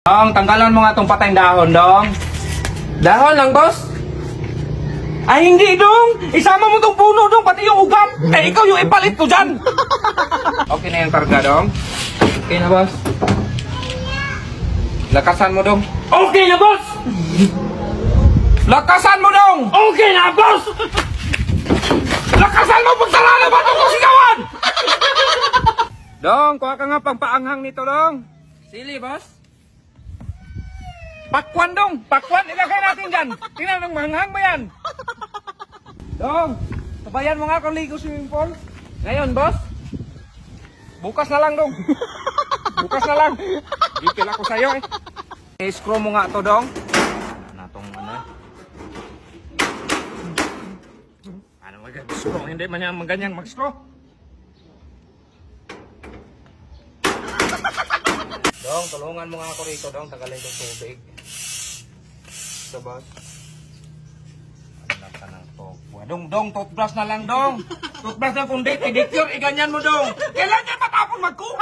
Dong, tanggalan mo nga tong patayng dahon, Dong. Dahon lang, boss? Ay, hindi, Dong. Isama mo tong puno, Dong, pati yung ugat. Eh, ikaw yung ipalit ko dyan. Okay na yung karga, Dong. Okay na, boss. Lakasan mo, Dong. Okay na, boss. Lakasan mo, Dong. Okay na, boss. Lakasan mo, pagsarala ba ito kung sigawan? Dong, kuha ka nga pagpaanghang nito, Dong. Sili, boss. Pakwan, Dong! Pakwan! Ilagay natin dyan! Tingnan nang manghang ba yan? Dong! Tabayan mo nga kung ligo swimming pool. Ngayon, boss? Bukas na lang, Dong. Bukas na lang. Ipil ako sa'yo, eh. I-screw mo nga to, Dong. Natong ano eh. Ano mag-screw? Hindi man yan maganyang mag-screw. Dong, tulungan mo nga ako rito, Dong. Tagalin itong tubig. Ito, boss. Anak ka ng tokwa. Dong, toothbrush na lang, Dong. Toothbrush na kung date, i-dicure, iganyan mo, Dong. Kailan yan matapon magkuha?